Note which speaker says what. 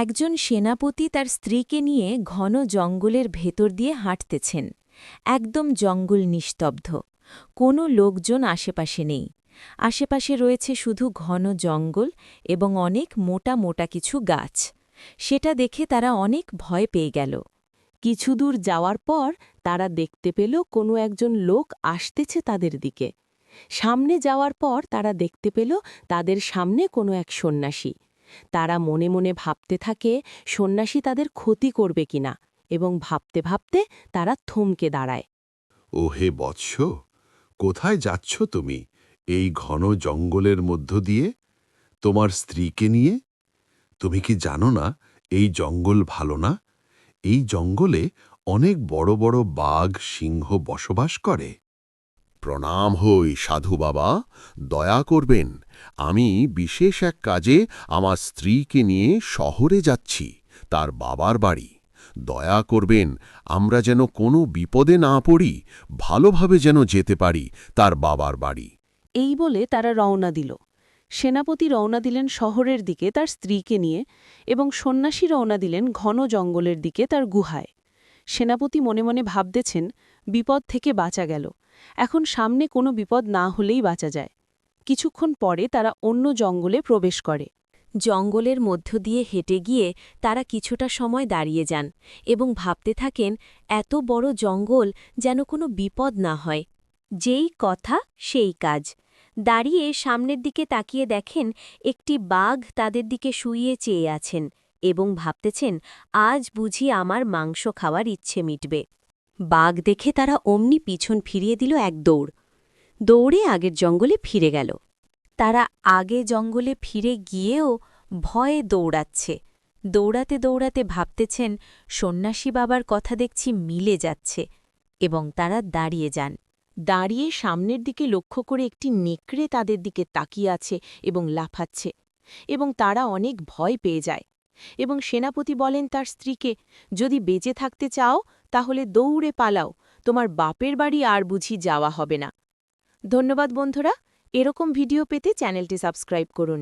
Speaker 1: একজন সেনাপতি তার স্ত্রীকে নিয়ে ঘন জঙ্গলের ভেতর দিয়ে হাঁটতেছেন। একদম জঙ্গল নিস্তব্ধ, কোনো লোকজন আশেপাশে নেই। আশেপাশে রয়েছে শুধু ঘন জঙ্গল এবং অনেক মোটা মোটা কিছু গাছ। সেটা দেখে তারা অনেক ভয় পেয়ে গেল।
Speaker 2: কিছু দূর যাওয়ার পর তারা দেখতে পেল কোনো একজন লোক আসতেছে তাদের দিকে। সামনে যাওয়ার পর তারা দেখতে পেল তাদের সামনে কোনো এক সন্ন্যাসী। তারা মনে মনে ভাবতে থাকে সন্ন্যাসী তাদের ক্ষতি করবে কিনা, এবং ভাবতে ভাবতে তারা থমকে দাঁড়ায়।
Speaker 3: ও হে বৎস, কোথায় যাচ্ছ তুমি এই ঘন জঙ্গলের মধ্য দিয়ে তোমার স্ত্রীকে নিয়ে? তুমি কি জানো না এই জঙ্গল ভালো না? এই জঙ্গলে অনেক বড় বড় বাঘ সিংহ বসবাস করে। প্রণাম হই সাধু বাবা, দয়া করবেন। আমি বিশেষ এক কাজে আমার স্ত্রীকে নিয়ে শহরে যাচ্ছি, তার বাবার বাড়ি। দয়া করবেন, আমরা যেন কোনো বিপদে না পড়ি, ভালোভাবে যেন যেতে পারি তার বাবার বাড়ি।
Speaker 2: এই বলে তারা রওনা দিল। সেনাপতি রওনা দিলেন শহরের দিকে তার স্ত্রীকে নিয়ে, এবং সন্ন্যাসী রওনা দিলেন ঘন জঙ্গলের দিকে তার গুহায়। সেনাপতি মনে মনে ভাবতেছেন, বিপদ থেকে বাঁচা গেল, এখন সামনে কোনো বিপদ না হলেই বাঁচা যায়। কিছুক্ষণ পরে তারা অন্য জঙ্গলে প্রবেশ করে।
Speaker 1: জঙ্গলের মধ্য দিয়ে হেঁটে গিয়ে তারা কিছুটা সময় দাঁড়িয়ে যান এবং ভাবতে থাকেন, এত বড় জঙ্গল, যেন কোনো বিপদ না হয়। যেই কথা সেই কাজ। দাঁড়িয়ে সামনের দিকে তাকিয়ে দেখেন একটি বাঘ তাদের দিকে শুইয়ে চেয়ে আছেন এবং ভাবতেছেন, আজ বুঝি আমার মাংস খাওয়ার ইচ্ছে মিটবে। বাঘ দেখে তারা অমনি পিছন ফিরিয়ে দিল এক দৌড়। দৌড়ে আগের জঙ্গলে ফিরে গেল। তারা আগে জঙ্গলে ফিরে গিয়েও ভয়ে দৌড়াচ্ছে। দৌড়াতে দৌড়াতে ভাবতেছেন, সন্ন্যাসী বাবার কথা দেখছি মিলে যাচ্ছে, এবং তারা দাঁড়িয়ে যান।
Speaker 2: দাঁড়িয়ে সামনের দিকে লক্ষ্য করে একটি নেকড়ে তাদের দিকে তাকিয়ে আছে এবং লাফাচ্ছে, এবং তারা অনেক ভয় পেয়ে যায়। এবং সেনাপতি বলেন তার স্ত্রীকে, যদি বেঁচে থাকতে চাও তাহলে দৌড়ে পালাও, তোমার বাপের বাড়ি আর বুঝি যাওয়া হবে না। ধন্যবাদ বন্ধুরা, এরকম ভিডিও পেতে চ্যানেলটি সাবস্ক্রাইব করুন।